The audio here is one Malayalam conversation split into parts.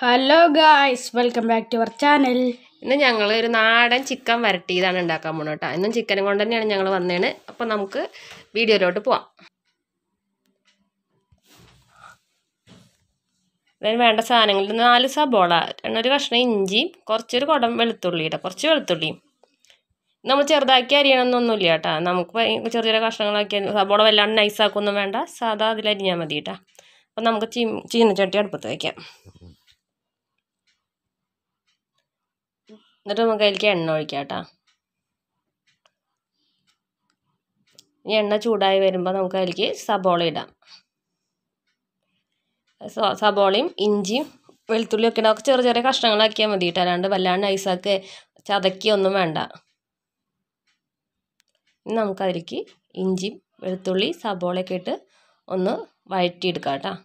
Hello guys, welcome back to our channel. ഇന്ന് ഞങ്ങൾ ഒരു നാടൻ ചിക്കൻ വരട്ടിയതാണ് ഉണ്ടാക്കാൻ പോകുന്നത് കേട്ടോ. ഇന്നും ചിക്കനും കൊണ്ട് തന്നെയാണ് ഞങ്ങൾ വന്നേണ്. അപ്പോൾ നമുക്ക് വീഡിയോയിലോട്ട് പോവാം. അതിന് വേണ്ട സാധനങ്ങൾ 4 സബോള, ഒരു കഷ്ണം ഇഞ്ചി, കുറച്ചൊരു കുടം വെളുത്തുള്ളി കേട്ടോ, കുറച്ച് വെളുത്തുള്ളിയും. നമ്മൾ ചെറുതാക്കി അരിയണമെന്നൊന്നുമില്ല കേട്ടോ. നമുക്ക് ചെറിയ ചെറിയ കഷ്ണങ്ങളാക്കി സബോള വല്ലാണ്ട് നൈസാക്കൊന്നും വേണ്ട, സാധാ അതിലരിഞ്ഞാൽ മതി കേട്ടോ. അപ്പം നമുക്ക് ചീനച്ചട്ടി അടുപ്പത്ത് വയ്ക്കാം. എന്നിട്ട് നമുക്ക് അതിലേക്ക് എണ്ണ ഒഴിക്കാം കേട്ടോ. ഈ എണ്ണ ചൂടായി വരുമ്പോൾ നമുക്ക് അതിലേക്ക് സബോള ഇടാം. സബോളയും ഇഞ്ചിയും വെളുത്തുള്ളിയും ഒക്കെ ഇടാം. ചെറിയ ചെറിയ കഷ്ണങ്ങളാക്കിയാൽ മതി കേട്ടോ, അല്ലാണ്ട് വല്ലാണ്ട് നൈസാക്കി ചതക്കിയൊന്നും വേണ്ട. ഇനി നമുക്ക് അതിലേക്ക് ഇഞ്ചിയും വെളുത്തുള്ളി സബോളയൊക്കെ ഇട്ട് ഒന്ന് വഴറ്റിയെടുക്കാം കേട്ടോ.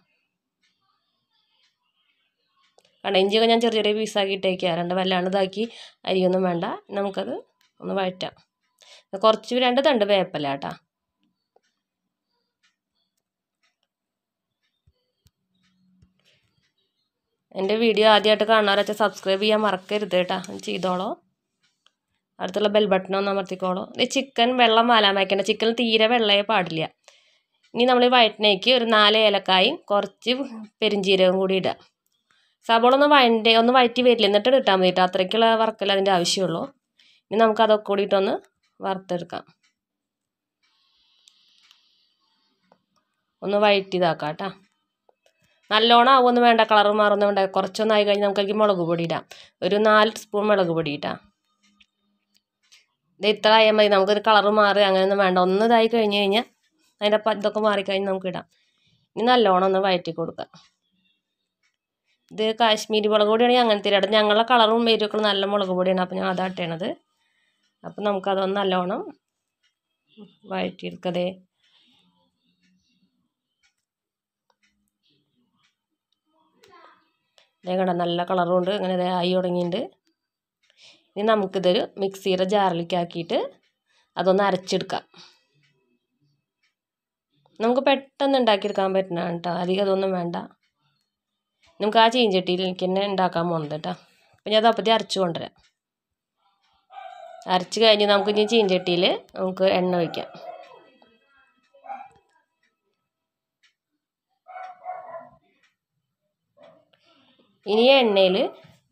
കാരണം ഇഞ്ചിയൊക്കെ ഞാൻ ചെറിയ ചെറിയ പീസാക്കി ഇട്ടേക്കുക, രണ്ട് വല്ലാണ്ട് ഇതാക്കി അരിയൊന്നും വേണ്ട. നമുക്കത് ഒന്ന് വഴറ്റാം. കുറച്ച് 2 തണ്ട് വേപ്പില കേട്ടോ. എൻ്റെ വീഡിയോ ആദ്യമായിട്ട് കാണാറച്ച സബ്സ്ക്രൈബ് ചെയ്യാൻ മറക്കരുത് കേട്ടോ, ചെയ്തോളോ. അടുത്തുള്ള ബെൽ ബട്ടൺ ഒന്ന് അമർത്തിക്കോളൂ. ഇത് ചിക്കൻ വെള്ളം വാലാൻ വയ്ക്കേണ്ട, ചിക്കൻ തീരെ വെള്ളയെ പാടില്ല. ഇനി നമ്മൾ ഈ വഴറ്റിനേക്ക് ഒരു 4 ഏലക്കായും കുറച്ച് പെരിഞ്ചീരകം കൂടി ഇടുക. സബോള ഒന്ന് വഴറ്റി വരില്ല, എന്നിട്ട് ഇട്ടാൽ മതി കേട്ടോ. അത്രയ്ക്കുള്ള വറുക്കൽ അതിൻ്റെ ആവശ്യമുള്ളൂ. ഇനി നമുക്ക് അതൊക്കെ കൂടിയിട്ടൊന്ന് വറുത്തെടുക്കാം, ഒന്ന് വഴറ്റി ഇതാക്കാം കേട്ടോ. നല്ലോണം ആവുമൊന്നും വേണ്ട, കളർ മാറൊന്നും വേണ്ട. കുറച്ചൊന്നായി കഴിഞ്ഞാൽ നമുക്ക് മുളക് പൊടി ഇടാം. ഒരു 4 സ്പൂൺ മുളക് പൊടി ഇട്ടാം. ഇത് ഇത്ര ആയാൽ മതി, നമുക്കൊരു കളർ മാറി അങ്ങനെയൊന്നും വേണ്ട. ഒന്ന് ഇതായി കഴിഞ്ഞ് കഴിഞ്ഞാൽ അതിൻ്റെ ഇതൊക്കെ മാറിക്കഴിഞ്ഞ് നമുക്ക് ഇടാം. ഇനി നല്ലോണം ഒന്ന് വഴറ്റി കൊടുക്കാം. ഇത് കാശ്മീരി മുളക് പൊടിയാണെങ്കിൽ അങ്ങനത്തെ ഇടാം. ഞങ്ങളുടെ കളറും എരിവൊക്കെ നല്ല മുളക് പൊടിയാണ്, അപ്പോൾ ഞാൻ അതാണ് ഇട്ടണത്. അപ്പം നമുക്കതൊന്ന് നല്ലോണം വഴറ്റിയെടുക്കതേ. ഇതേ കണ്ട നല്ല കളറുണ്ട്, അങ്ങനെ ഇതേ ആയി തുടങ്ങിയിട്ടുണ്ട്. ഇനി നമുക്കിതൊരു മിക്സിയുടെ ജാറിലേക്ക് ആക്കിയിട്ട് അതൊന്ന് അരച്ചെടുക്കാം. നമുക്ക് പെട്ടെന്ന് ഉണ്ടാക്കിയെടുക്കാൻ പറ്റുന്നതാണ് കേട്ടോ, അധികം അതൊന്നും വേണ്ട. നമുക്ക് ആ ചീഞ്ചട്ടിയിലേക്ക് തന്നെ ഉണ്ടാക്കാൻ പോകുന്നത് കേട്ടോ. അപ്പം ഞാൻ അതപ്പത്തി അരച്ച് കൊണ്ടുവരാം. അരച്ച് കഴിഞ്ഞ് നമുക്ക് ഇനി ചീഞ്ചട്ടിയിൽ നമുക്ക് എണ്ണ ഒഴിക്കാം. ഇനി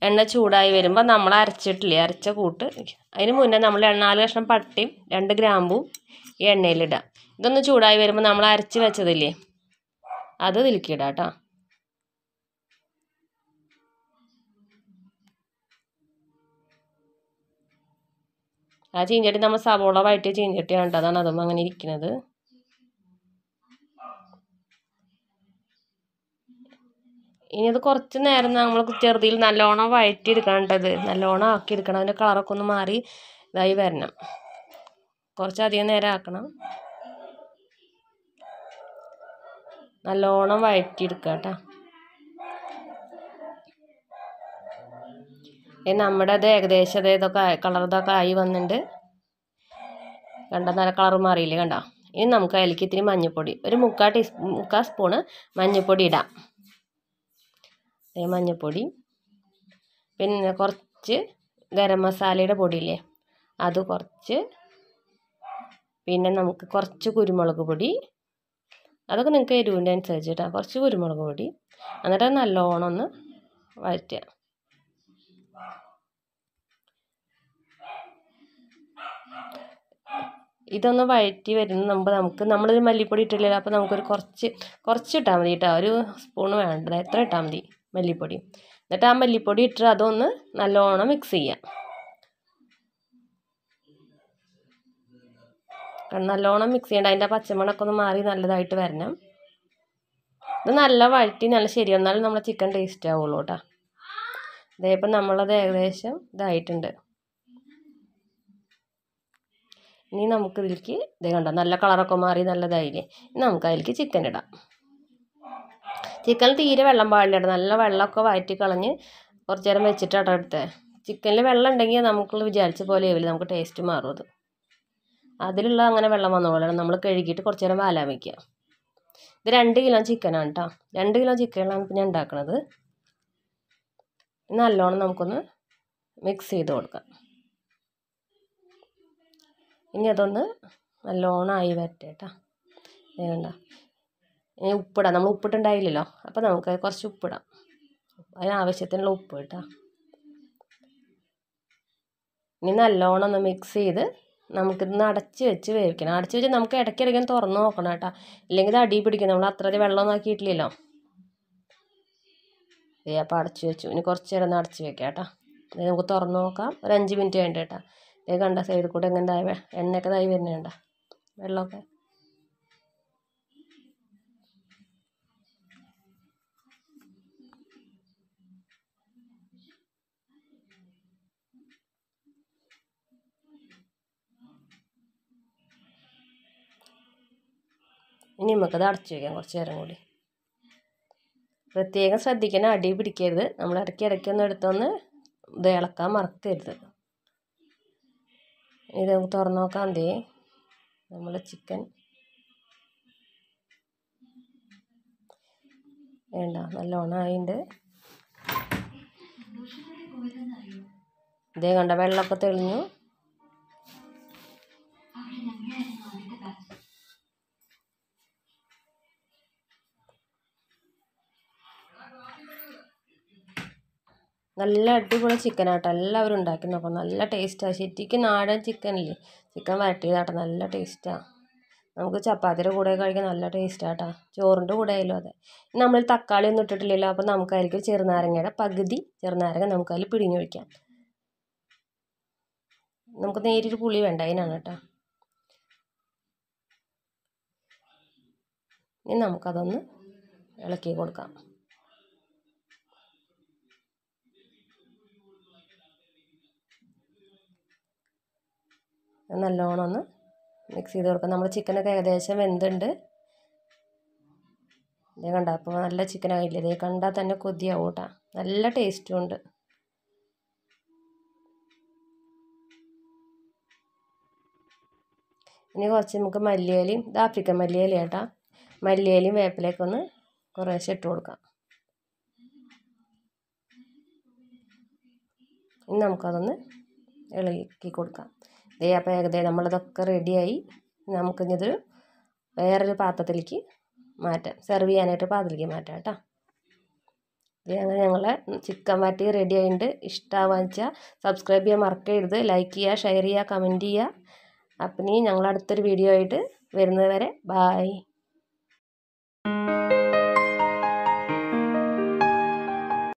എണ്ണ ചൂടായി വരുമ്പോൾ നമ്മൾ അരച്ച കൂട്ട് അതിന് മുന്നേ നമ്മൾ 4 കഷ്ണം പട്ടയും 2 ഗ്രാമ്പും ഈ എണ്ണയിലിടാം. ഇതൊന്ന് ചൂടായി വരുമ്പോൾ നമ്മൾ അരച്ച് വെച്ചതില്ലേ, അത് ഇതിലേക്കിടാം കേട്ടോ. ആ ചീഞ്ചട്ടി നമ്മൾ സവോള വഴറ്റിയ ചീഞ്ചട്ടിയാണ് കേട്ടോ, അതാണ് അതും അങ്ങനെ ഇരിക്കുന്നത്. ഇനി അത് കുറച്ച് നേരം നമ്മൾ ചെറുതിൽ നല്ലോണം വഴറ്റിയെടുക്കേണ്ടത്, നല്ലോണം ആക്കിയെടുക്കണം. അതിൻ്റെ കളറൊക്കെ ഒന്ന് മാറി ഇതായി വരണം. കുറച്ചധികം നേരം ആക്കണം. നല്ലോണം വഴറ്റിയെടുക്കുക കേട്ടോ. നമ്മുടെ അത് ഏകദേശം ഇതൊക്കെ ഇതൊക്കെ ആയി വന്നിട്ടുണ്ട്. കണ്ട നല്ല കളർ മാറിയില്ലേ, കണ്ടോ. ഇനി നമുക്ക് അതിലേക്ക് ഇത്തിരി മഞ്ഞൾപ്പൊടി, ഒരു 3/4 സ്പൂണ് മഞ്ഞൾപ്പൊടി ഇടാം. മഞ്ഞൾപ്പൊടി, പിന്നെ കുറച്ച് ഗരം മസാലയുടെ പൊടിയില്ലേ അത് കുറച്ച്, പിന്നെ നമുക്ക് കുറച്ച് കുരുമുളക് പൊടി, അതൊക്കെ നിങ്ങൾക്ക് എരിവിൻ്റെ അനുസരിച്ച് കേട്ടോ. കുറച്ച് കുരുമുളക് പൊടി, എന്നിട്ട് നല്ലോണം ഒന്ന് വഴറ്റുക. ഇതൊന്ന് വഴറ്റി വരുന്ന മുമ്പ് നമ്മളൊരു മല്ലിപ്പൊടി ഇട്ടില്ലല്ലോ, അപ്പോൾ നമുക്കൊരു കുറച്ച് ഇട്ടാൽ മതി കേട്ടോ. ഒരു സ്പൂണ് വേണ്ടത്, എത്ര ഇട്ടാൽ മതി മല്ലിപ്പൊടി. എന്നിട്ട് ആ മല്ലിപ്പൊടി ഇട്ട് അതൊന്ന് നല്ലോണം മിക്സ് ചെയ്യാം. നല്ലോണം മിക്സ് ചെയ്യണ്ട, അതിൻ്റെ പച്ചമണമൊക്കെ ഒന്ന് മാറി നല്ലതായിട്ട് വരണം. ഇത് നല്ല വഴറ്റി നല്ല ശരിയാണ്, എന്നാലും നമ്മളെ ചിക്കൻ ടേസ്റ്റ് ആവുള്ളൂ കേട്ടോ. ഇതേപ്പം നമ്മളത് ഏകദേശം ഇതായിട്ടുണ്ട്. ഇനി നമുക്ക് ഇതിലേക്ക് ഇതേ കണ്ടോ നല്ല കളറൊക്കെ മാറി നല്ലതായില്ലേ. ഇനി നമുക്ക് അതിലേക്ക് ചിക്കൻ ഇടാം. ചിക്കൻ തീരെ വെള്ളം പാടില്ല, നല്ല വെള്ളമൊക്കെ വഴറ്റി കളഞ്ഞ് കുറച്ച് നേരം വെച്ചിട്ടാണ് എടുത്തത്. ചിക്കനിൽ വെള്ളം ഉണ്ടെങ്കിൽ നമുക്ക് വിചാരിച്ച പോലെ ആവില്ല, നമുക്ക് ടേസ്റ്റ് മാറും. അതിലുള്ള അങ്ങനെ വെള്ളം വന്ന പോലെയാണ്. നമ്മൾ കഴുകിയിട്ട് കുറച്ച് നേരം വാലാൻ വയ്ക്കുക. ഇത് 2 കിലോ ചിക്കനാണ് കേട്ടോ. 2 കിലോ ചിക്കനാണ് ഇപ്പം ഞാൻ ഉണ്ടാക്കുന്നത്. നല്ലോണം നമുക്കൊന്ന് മിക്സ് ചെയ്ത് കൊടുക്കാം. ഇനി അതൊന്ന് നല്ലോണം ആയി വരട്ടെ കേട്ടോ. വേണ്ട ഇനി ഉപ്പിടാം. നമ്മൾ ഉപ്പിട്ടുണ്ടായില്ലല്ലോ, അപ്പോൾ നമുക്ക് കുറച്ച് ഉപ്പിടാം. അതിനാവശ്യത്തിനുള്ള ഉപ്പ് കേട്ടോ. ഇനി നല്ലോണം ഒന്ന് മിക്സ് ചെയ്ത് നമുക്കിതൊന്ന് അടച്ച് വെച്ച് വേവിക്കണം. അടച്ച് വെച്ച് നമുക്ക് ഇടയ്ക്കിടയ്ക്ക് തുറന്ന് നോക്കണം കേട്ടോ, ഇല്ലെങ്കിൽ ഇത് അടി പിടിക്കും. നമ്മൾ അത്രയും വെള്ളമൊന്നും ആക്കിയിട്ടില്ലല്ലോ. അപ്പോൾ അടച്ച് വെച്ചു. ഇനി കുറച്ച് നേരം ഒന്ന് അടച്ച് വെക്കാം കേട്ടോ. നമുക്ക് തുറന്ന് നോക്കാം. ഒരു 5 മിനിറ്റ് വേണ്ട കേട്ടോ. ഇത് കണ്ട സൈഡിൽ കൂടെ എങ്ങനെ എണ്ണയൊക്കെ ഇതായി വരുന്നുണ്ട, വെള്ളമൊക്കെ. ഇനി നമുക്കത് അടച്ച് വയ്ക്കാം കുറച്ച് നേരം കൂടി. പ്രത്യേകം ശ്രദ്ധിക്കണം, അടി പിടിക്കരുത്. നമ്മൾ ഇടയ്ക്കൊന്ന് എടുത്തൊന്ന് ഇത് ഇളക്കാൻ മറക്കരുത്. ഇത് നമുക്ക് തുറന്ന് നോക്കാം. എന്തേ നമ്മൾ ചിക്കൻ വേണ്ട നല്ലോണം ആയിട്ടുണ്ട്. ഇതേ കണ്ട വെള്ളമൊക്കെ തെളിഞ്ഞു. നല്ല അടിപൊളി ചിക്കനാട്ടോ. എല്ലാവരും ഉണ്ടാക്കി നോക്കണം, നല്ല ടേസ്റ്റാണ്. ശരിക്കും നാടൻ ചിക്കനില്ലേ, ചിക്കൻ വരട്ടിയതാട്ടോ, നല്ല ടേസ്റ്റാണ്. നമുക്ക് ചപ്പാത്തിയുടെ കൂടെ കഴിക്കാൻ നല്ല ടേസ്റ്റാട്ടോ, ചോറിൻ്റെ കൂടെ ആയാലും അതെ. നമ്മൾ തക്കാളി ഒന്നും ഇട്ടിട്ടില്ലല്ലോ, അപ്പോൾ നമുക്കായിരിക്കും ചെറുനാരങ്ങയുടെ പകുതി ചെറുനാരങ്ങ നമുക്കതിൽ പിഴിഞ്ഞൊഴിക്കാം. നമുക്ക് നേരിട്ട് പുളി വേണ്ട, അതിനാണ് കേട്ടോ. ഇനി നമുക്കതൊന്ന് ഇളക്കി കൊടുക്കാം. നല്ലോണം ഒന്ന് മിക്സ് ചെയ്ത് കൊടുക്കാം. നമ്മൾ ചിക്കനൊക്കെ ഏകദേശം വെന്തുണ്ട്. ഇതേ കണ്ട, അപ്പോൾ നല്ല ചിക്കനായില്ലേ, ഇതേ കണ്ടാൽ തന്നെ കൊതിയാവും കേട്ടോ, നല്ല ടേസ്റ്റും ഉണ്ട്. ഇനി കുറച്ച് നമുക്ക് മല്ലിയിലയും, ഇത് ആഫ്രിക്കൻ മല്ലിയില കേട്ടോ, മല്ലിയിലയും വേപ്പിലയൊക്കെ ഒന്ന് കുറേശ്ശെ ഇട്ട് കൊടുക്കാം. ഇനി നമുക്കതൊന്ന് ഇളക്കി കൊടുക്കാം. ഇതേ അപ്പോൾ ഏകദേശം നമ്മളതൊക്കെ റെഡിയായി. നമുക്കിത് വേറൊരു പാത്രത്തിലേക്ക് മാറ്റാം, സെർവ് ചെയ്യാനായിട്ട് പാത്രത്തിലേക്ക് മാറ്റാം കേട്ടോ. ഇത് അങ്ങനെ ഞങ്ങളെ ചിക്കൻ വരട്ടി റെഡി ആയിട്ടുണ്ട്. ഇഷ്ടമാവാന്ന് വെച്ചാൽ സബ്സ്ക്രൈബ് ചെയ്യാൻ മറക്കരുത്. ലൈക്ക് ചെയ്യുക, ഷെയർ ചെയ്യുക, കമൻറ്റ് ചെയ്യുക. അപ്പം ഇനി ഞങ്ങൾ അടുത്തൊരു വീഡിയോ ആയിട്ട് വരുന്നത് വരെ ബായ്.